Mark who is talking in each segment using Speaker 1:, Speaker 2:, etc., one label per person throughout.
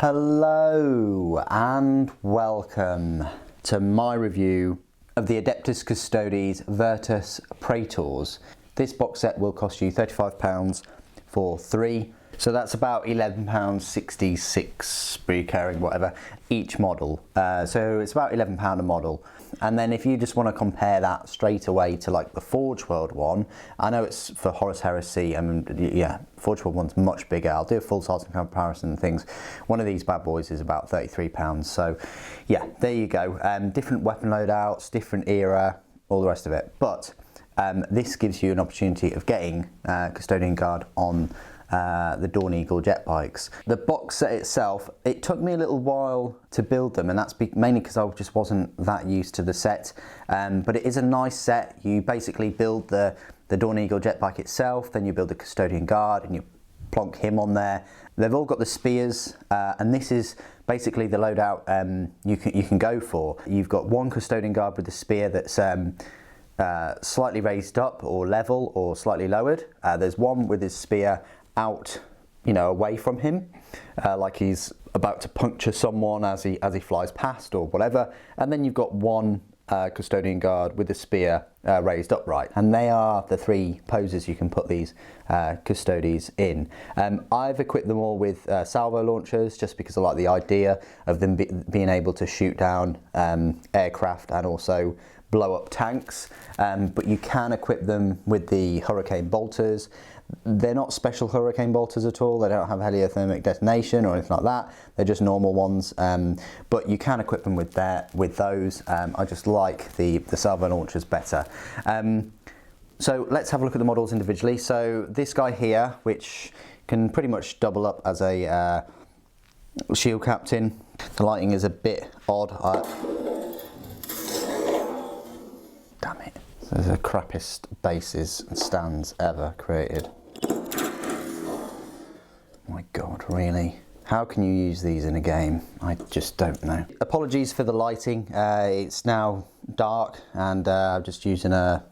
Speaker 1: Hello and welcome to my review of the Adeptus Custodes Vertus Praetors. This box set will cost you £35 for 3, so that's about £11.66 Sprue carrying whatever each model. So it's about £11 a model. And then if you just want to compare that straight away to like the Forgeworld one, I know it's for Horus Heresy, and yeah, Forgeworld one's much bigger. I'll do a full size comparison and things. One of these bad boys is about £33. So yeah, there you go. Different weapon loadouts, different era, all the rest of it. But this gives you an opportunity of getting Custodian Guard on the Dawn Eagle jet bikes. The box set itself, it took me a little while to build them, and that's mainly because I just wasn't that used to the set, but it is a nice set. You basically build the Dawn Eagle jet bike itself, then you build the Custodian Guard and you plonk him on there. They've all got the spears, and this is basically the loadout you can go for. You've got one Custodian Guard with the spear that's slightly raised up or level or slightly lowered. There's one with his spear out, away from him, like he's about to puncture someone as he flies past or whatever. And then you've got one Custodian Guard with the spear raised upright, and they are the 3 poses you can put these Custodes in. I've equipped them all with salvo launchers just because I like the idea of them being able to shoot down aircraft and also blow up tanks, but you can equip them with the Hurricane bolters. They're not special Hurricane bolters at all. They don't have heliothermic detonation or anything like that. They're just normal ones, but you can equip them with those. I just like the salvo launchers better. So let's have a look at the models individually. So this guy here, which can pretty much double up as a shield captain. The lighting is a bit odd. Damn it. They're the crappiest bases and stands ever created. My God, really? How can you use these in a game? I just don't know. Apologies for the lighting. It's now dark, and I'm just using a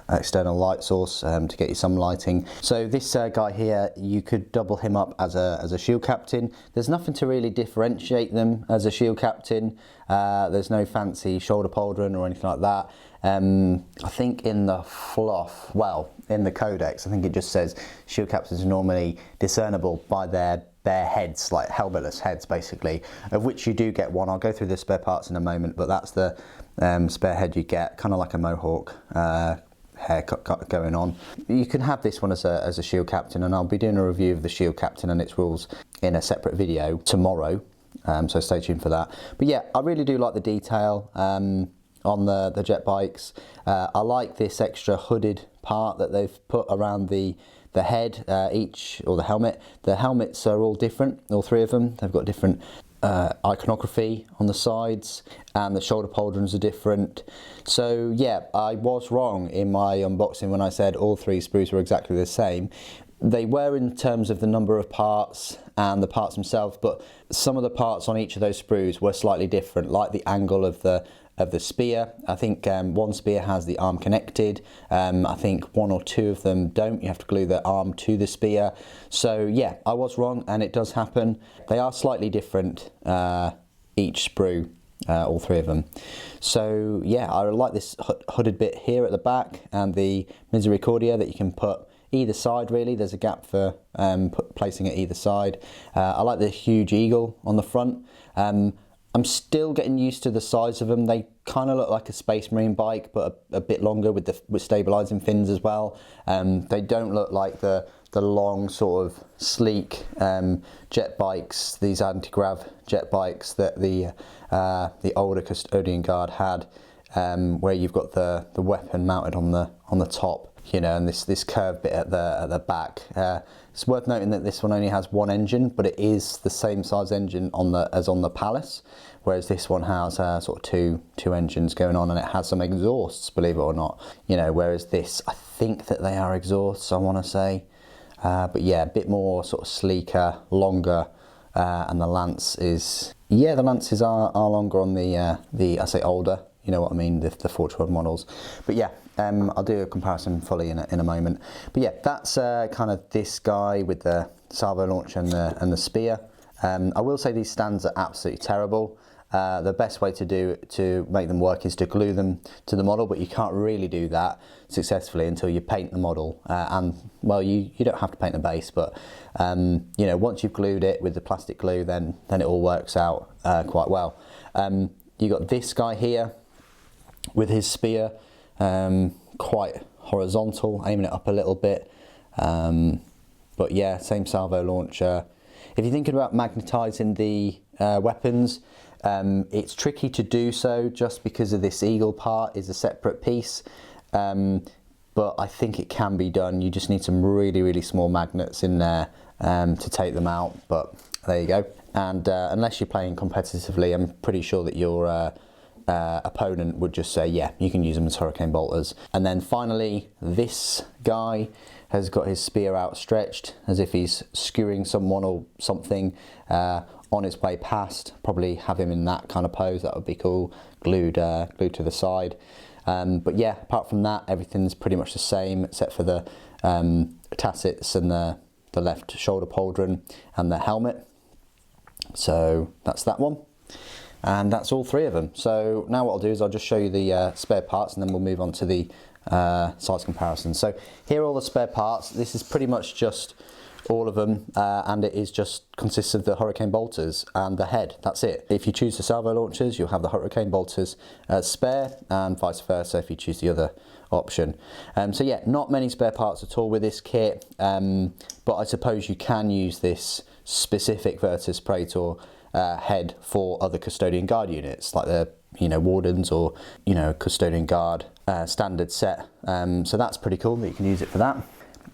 Speaker 1: external light source to get you some lighting. So this guy here, you could double him up as a shield captain. There's nothing to really differentiate them as a shield captain. There's no fancy shoulder pauldron or anything like that. I think in the fluff, well, in the codex, I think it just says shield captains are normally discernible by their bare heads, like helmetless heads basically, of which you do get one. I'll go through the spare parts in a moment, but that's the spare head you get, kind of like a mohawk haircut going on. You can have this one as a shield captain, and I'll be doing a review of the shield captain and its rules in a separate video tomorrow, so stay tuned for that. But yeah, I really do like the detail on the jet bikes. I like this extra hooded part that they've put around the head or the helmet. The helmets are all different, all 3 of them. They've got different iconography on the sides, and the shoulder pauldrons are different. So yeah, I was wrong in my unboxing when I said all 3 sprues were exactly the same. They were in terms of the number of parts and the parts themselves, but some of the parts on each of those sprues were slightly different, like the angle of the spear. I think one spear has the arm connected. I think 1 or 2 of them don't. You have to glue the arm to the spear. So yeah, I was wrong, and it does happen. They are slightly different, each sprue, all 3 of them. So yeah, I like this hooded bit here at the back, and the misericordia that you can put either side. Really, there's a gap for placing it either side. I like the huge eagle on the front. I'm still getting used to the size of them. They kind of look like a Space Marine bike, but a bit longer with stabilising fins as well. They don't look like the long sort of sleek jet bikes, these anti-grav jet bikes that the older Custodian Guard had, where you've got the weapon mounted on the top, and this curved bit at the back. It's worth noting that this one only has 1 engine, but it is the same size engine as on the Palace, whereas this one has sort of two engines going on, and it has some exhausts, believe it or not. Whereas this, I think that they are exhausts, I want to say, but yeah, a bit more sort of sleeker, longer, and the lance is, the lances are longer on the I say older, you know what I mean, the Forgeworld models. But yeah, I'll do a comparison fully in a moment. But yeah, that's kind of this guy with the salvo launch and the spear. I will say these stands are absolutely terrible. The best way to make them work is to glue them to the model, but you can't really do that successfully until you paint the model. And well, you don't have to paint the base, but you know, once you've glued it with the plastic glue, then it all works out quite well. You got this guy here with his spear, quite horizontal, aiming it up a little bit. But yeah, same salvo launcher. If you're thinking about magnetising the weapons, it's tricky to do so just because of this eagle part is a separate piece, but I think it can be done. You just need some really small magnets in there to take them out, but there you go. And unless you're playing competitively, I'm pretty sure that your opponent would just say, yeah, you can use them as hurricane bolters. And then finally, this guy has got his spear outstretched as if he's skewering someone or something on his way past. Probably have him in that kind of pose. That would be cool, glued to the side. But yeah, apart from that, everything's pretty much the same except for the tassets and the left shoulder pauldron and the helmet. So that's that one. And that's all three of them. So now what I'll do is I'll just show you the spare parts, and then we'll move on to the size comparison. So here are all the spare parts. This is pretty much just all of them, and it is just consists of the hurricane bolters and the head. That's it. If you choose the salvo launchers, you'll have the hurricane bolters spare, and vice versa if you choose the other option. So yeah, not many spare parts at all with this kit, but I suppose you can use this specific Vertus Praetor head for other custodian guard units, like the wardens or custodian guard standard set. So that's pretty cool that you can use it for that.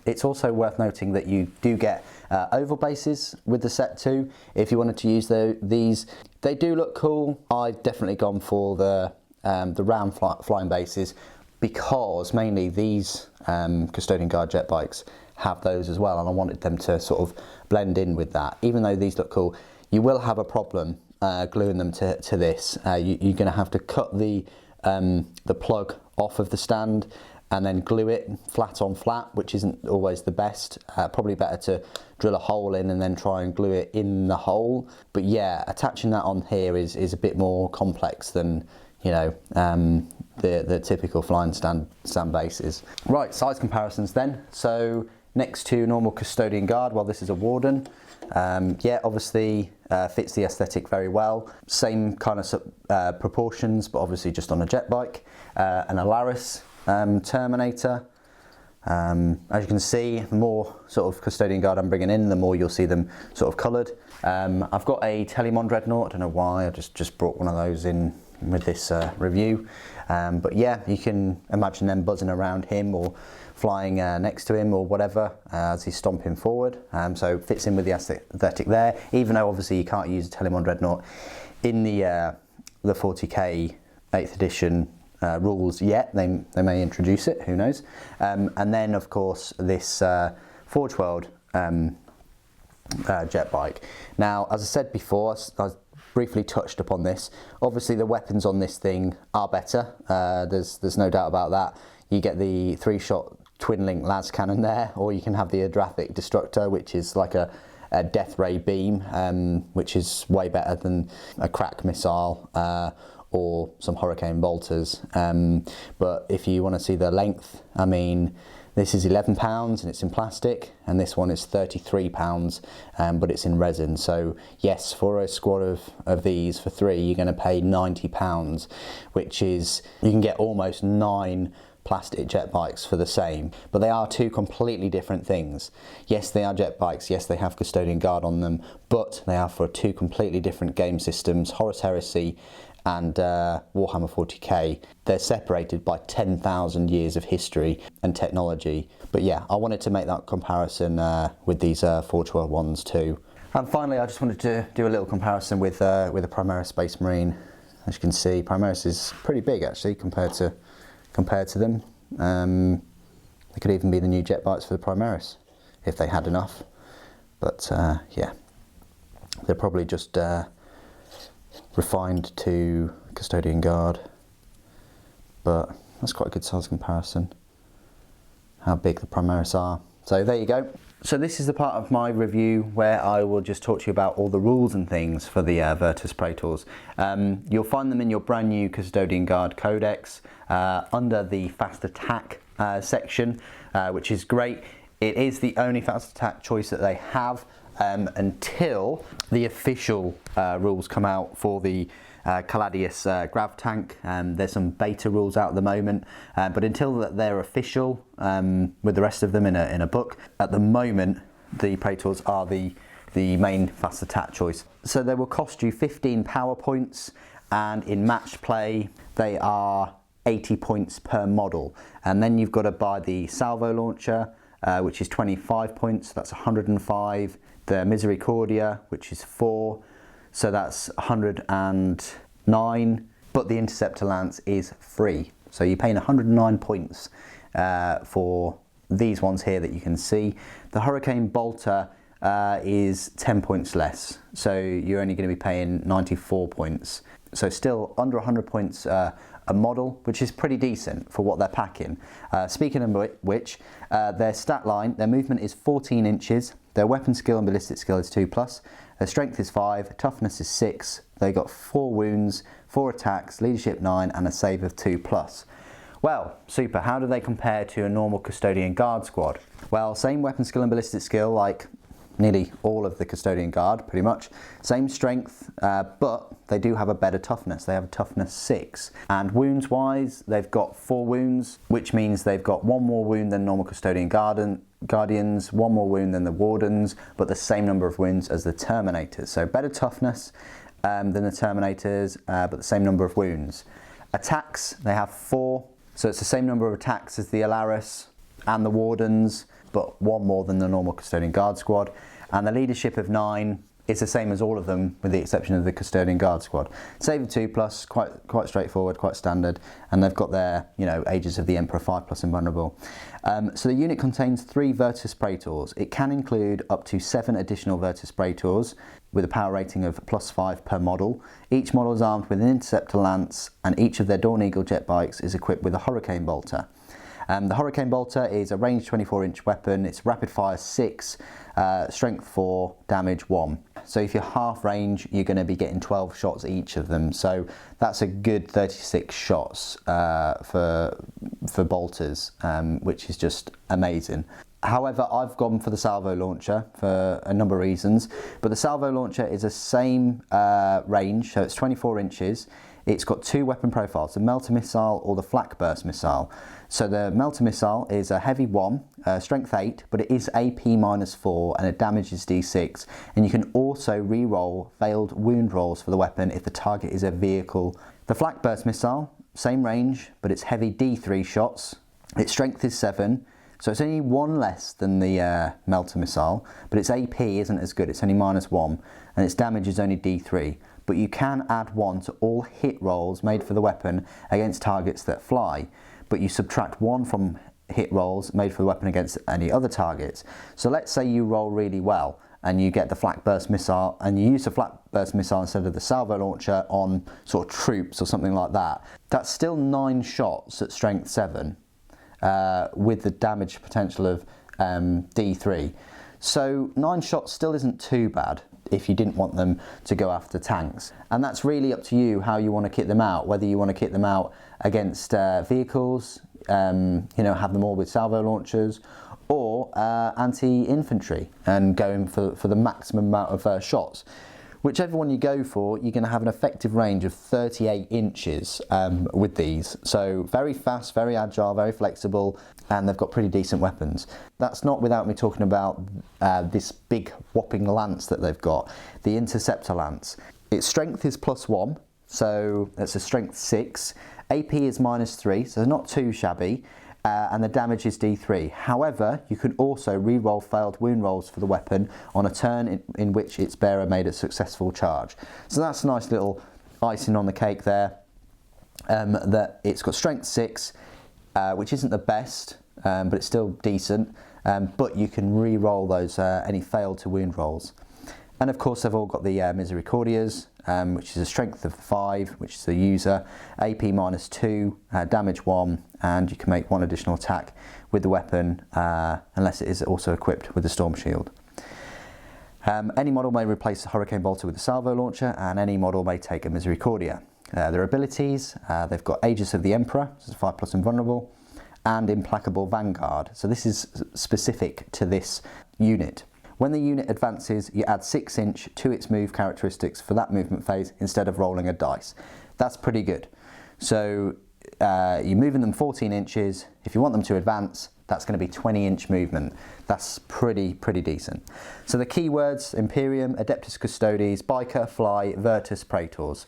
Speaker 1: It's also worth noting that you do get oval bases with the set too. If you wanted to use these, they do look cool. I've definitely gone for the round flying bases because mainly these custodian guard jet bikes have those as well, and I wanted them to sort of blend in with that. Even though these look cool, you will have a problem gluing them to this. You're going to have to cut the plug off of the stand and then glue it flat on flat, which isn't always the best. Probably better to drill a hole in and then try and glue it in the hole. But yeah, attaching that on here is a bit more complex than the typical flying stand bases. Right, size comparisons then. So next to normal custodian guard, well, this is a warden. Yeah, obviously fits the aesthetic very well. Same kind of proportions, but obviously just on a jet bike. An Alaris Terminator. As you can see, the more sort of custodian guard I'm bringing in, the more you'll see them sort of coloured. I've got a Telemon Dreadnought. I don't know why, I just brought one of those in with this review. But yeah, you can imagine them buzzing around him or flying next to him or whatever as he's stomping forward. So fits in with the aesthetic there, even though obviously you can't use a Telemon Dreadnought in the 40K 8th edition rules yet. They may introduce it, who knows. And then of course this Forgeworld jet bike. Now, as I said before, I briefly touched upon this. Obviously the weapons on this thing are better. There's no doubt about that. You get the 3-shot twin link las cannon there, or you can have the Adrathic Destructor, which is like a death ray beam, which is way better than a crack missile or some hurricane bolters. But if you want to see the length, I mean, this is £11 and it's in plastic, and this one is £33, but it's in resin. So yes, for a squad of these for 3, you're going to pay £90, which is, you can get almost 9 plastic jet bikes for the same. But they are two completely different things. Yes, they are jet bikes, yes, they have custodian guard on them, but they are for 2 completely different game systems, Horus Heresy and Warhammer 40K. They're separated by 10,000 years of history and technology. But yeah, I wanted to make that comparison with these Forgeworld ones too. And finally, I just wanted to do a little comparison with a Primaris Space Marine. As you can see, Primaris is pretty big actually compared to them. They could even be the new jet bikes for the Primaris if they had enough. But yeah, they're probably just refined to custodian guard, but that's quite a good size comparison, how big the Primaris are. So there you go. So this is the part of my review where I will just talk to you about all the rules and things for the Vertus Praetors. You'll find them in your brand new Custodian Guard Codex under the Fast Attack section, which is great. It is the only Fast Attack choice that they have until the official rules come out for the Caladius Grav Tank. There's some beta rules out at the moment, but until they're official with the rest of them in a book, at the moment the Praetors are the main Fast Attack choice. So they will cost you 15 power points, and in match play they are 80 points per model. And then you've got to buy the salvo launcher, which is 25 points, that's 105. The Misericordia, which is 4, so that's 109, but the Interceptor Lance is free. So you're paying 109 points for these ones here that you can see. The Hurricane Bolter is 10 points less, so you're only going to be paying 94 points. So still under 100 points a model, which is pretty decent for what they're packing. Speaking of which, their stat line, their movement is 14 inches, their weapon skill and ballistic skill is 2+, their strength is 5, toughness is 6, they got 4 wounds, 4 attacks, leadership 9 and a save of 2+. Well, super. How do they compare to a normal Custodian Guard squad? Well, same weapon skill and ballistic skill like nearly all of the Custodian Guard, pretty much. Same strength, but they do have a better toughness. They have a toughness 6. And wounds wise, they've got 4 wounds, which means they've got 1 more wound than normal Custodian Guardians, 1 more wound than the Wardens, but the same number of wounds as the Terminators. So better toughness than the Terminators, but the same number of wounds. Attacks, they have 4, so it's the same number of attacks as the Alaris and the Wardens, but 1 more than the normal Custodian Guard squad. And the leadership of 9 is the same as all of them, with the exception of the Custodian Guard squad. Save of 2+, quite straightforward, quite standard, and they've got their, Ages of the Emperor 5+ invulnerable. So the unit contains 3 Vertus Praetors. It can include up to 7 additional Vertus Praetors with a power rating of +5 per model. Each model is armed with an Interceptor Lance, and each of their Dawn Eagle jet bikes is equipped with a Hurricane Bolter. The Hurricane Bolter is a ranged 24-inch weapon. It's rapid fire 6, strength 4, damage 1. So if you're half range, you're going to be getting 12 shots each of them. So that's a good 36 shots for bolters, which is just amazing. However, I've gone for the salvo launcher for a number of reasons, but the salvo launcher is the same range, so it's 24 inches. It's got 2 weapon profiles, the Melter Missile or the Flak Burst Missile. So the Melter Missile is a heavy 1, strength 8, but it is AP -4 and it damages D6. And you can also re-roll failed wound rolls for the weapon if the target is a vehicle. The Flak Burst Missile, same range, but it's heavy D3 shots. Its strength is 7, so it's only 1 less than the Melter Missile, but its AP isn't as good, it's only -1, and its damage is only D3. But you can add 1 to all hit rolls made for the weapon against targets that fly, but you subtract 1 from hit rolls made for the weapon against any other targets. So let's say you roll really well and you get the Flak Burst Missile and you use the Flak Burst Missile instead of the salvo launcher on sort of troops or something like that. That's still 9 shots at strength 7 with the damage potential of D3. So 9 shots still isn't too bad if you didn't want them to go after tanks. And that's really up to you how you want to kit them out, whether you want to kit them out against vehicles, have them all with salvo launchers, or anti-infantry and going for the maximum amount of shots. Whichever one you go for, you're going to have an effective range of 38 inches with these. So very fast, very agile, very flexible, and they've got pretty decent weapons. That's not without me talking about this big whopping lance that they've got, the Interceptor Lance. Its strength is +1, so that's a strength 6. AP is -3, so not too shabby. And the damage is D3. However, you can also re-roll failed wound rolls for the weapon on a turn in which its bearer made a successful charge. So that's a nice little icing on the cake there. That it's got strength 6, which isn't the best, but it's still decent. But you can re-roll those any failed to wound rolls. And of course, they've all got the Misericordias, which is a strength of 5, which is the user, AP -2, damage 1, and you can make 1 additional attack with the weapon unless it is also equipped with the Storm Shield. Any model may replace the Hurricane Bolter with a salvo launcher, and any model may take a Misericordia. Their abilities, they've got Aegis of the Emperor, which is 5+ invulnerable, and Implacable Vanguard. So this is specific to this unit. When the unit advances, you add 6 inch to its move characteristics for that movement phase instead of rolling a dice. That's pretty good. So you're moving them 14 inches. If you want them to advance, that's going to be 20-inch movement. That's pretty decent. So the keywords: Imperium, Adeptus Custodes, Biker, Fly, Vertus Praetors.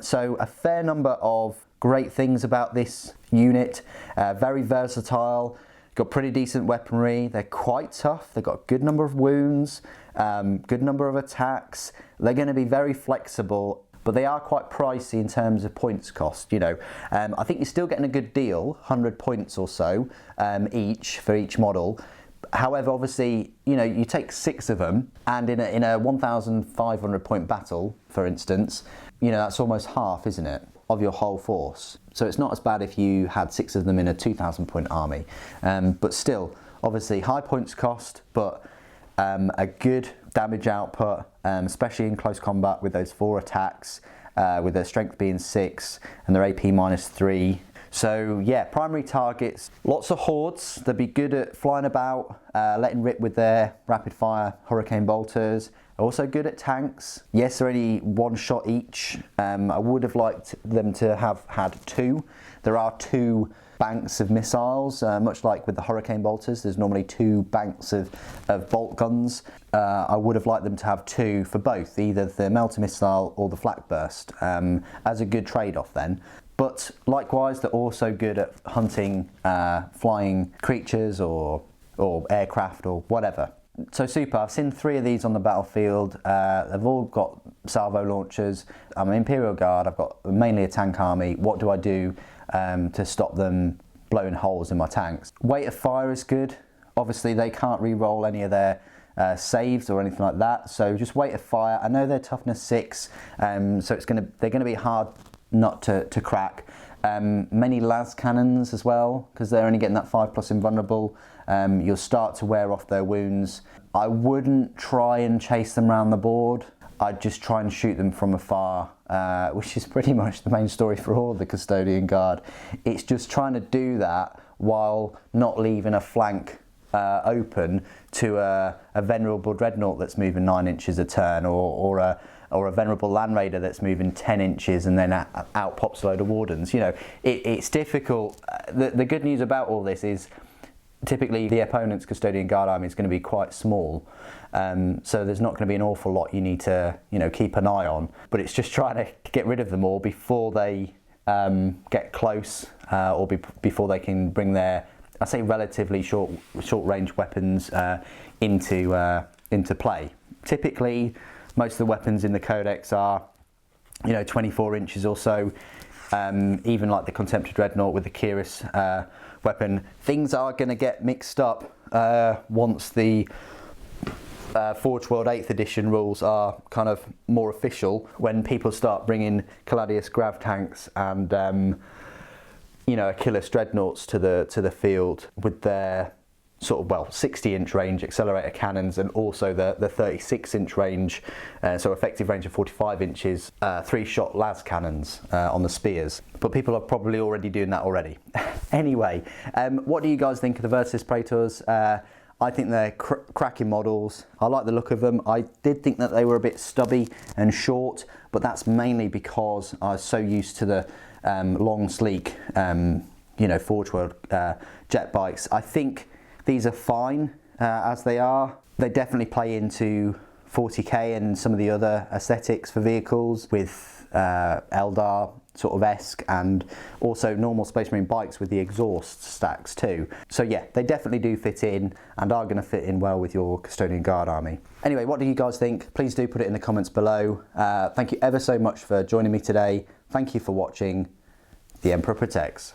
Speaker 1: So a fair number of great things about this unit. Very versatile. Got pretty decent weaponry. They're quite tough. They've got a good number of wounds, good number of attacks. They're going to be very flexible, but they are quite pricey in terms of points cost. You know, I think you're still getting a good deal, 100 points or so each for each model. However, obviously, you know, you take 6 of them, and in a 1,500 point battle, for instance, you know, that's almost half, isn't it, of your whole force. So it's not as bad if you had 6 of them in a 2,000 point army. But still, obviously, high points cost, but a good damage output, especially in close combat with those 4 attacks, with their strength being 6 and their AP -3. So yeah, primary targets, lots of hordes. They'll be good at flying about, letting rip with their rapid fire Hurricane Bolters. Also good at tanks. Yes, they're only 1 shot each. I would have liked them to have had 2. There are 2 banks of missiles, much like with the Hurricane Bolters. There's normally 2 banks of bolt guns. I would have liked them to have 2 for both, either the Melter Missile or the Flak Burst, as a good trade-off then. But likewise, they're also good at hunting flying creatures or aircraft or whatever. So super, I've seen 3 of these on the battlefield. They've all got salvo launchers. I'm an Imperial Guard, I've got mainly a tank army. What do I do to stop them blowing holes in my tanks? Weight of fire is good. Obviously they can't re-roll any of their saves or anything like that, so just weight of fire. I know they're toughness 6, so they're gonna be hard not to crack. Many las cannons as well, because they're only getting that 5+ invulnerable. You'll start to wear off their wounds. I wouldn't try and chase them around the board. I'd just try and shoot them from afar, which is pretty much the main story for all the Custodian Guard. It's just trying to do that while not leaving a flank open to a venerable dreadnought that's moving 9 inches a turn, or a venerable land raider that's moving 10 inches, and then out pops a load of wardens. You know, it's difficult. The good news about all this is typically the opponent's Custodian Guard army is going to be quite small, so there's not going to be an awful lot you need to, you know, keep an eye on. But it's just trying to get rid of them all before they get close, or before they can bring their, I say, relatively short range weapons into play. Typically, most of the weapons in the Codex are, you know, 24 inches or so. Even like the Contemptor Dreadnought with the Kyrus weapon, things are going to get mixed up once the Forgeworld 8th edition rules are kind of more official, when people start bringing Caladius Grav tanks and you know, Achilles Dreadnoughts to the field with their sort of, well, 60-inch range accelerator cannons, and also the 36-inch range, so effective range of 45 inches, 3-shot las cannons on the spears. But people are probably already doing that already. Anyway, what do you guys think of the Vertus Praetors? I think they're cracking models. I like the look of them. I did think that they were a bit stubby and short, but that's mainly because I was so used to the long, sleek, you know, Forgeworld jet bikes. I think these are fine as they are. They definitely play into 40k and some of the other aesthetics for vehicles, with Eldar sort of esque, and also normal Space Marine bikes with the exhaust stacks too. So yeah, they definitely do fit in, and are going to fit in well with your Custodian Guard army. Anyway, what do you guys think? Please do put it in the comments below. Thank you ever so much for joining me today. Thank you for watching. The Emperor protects.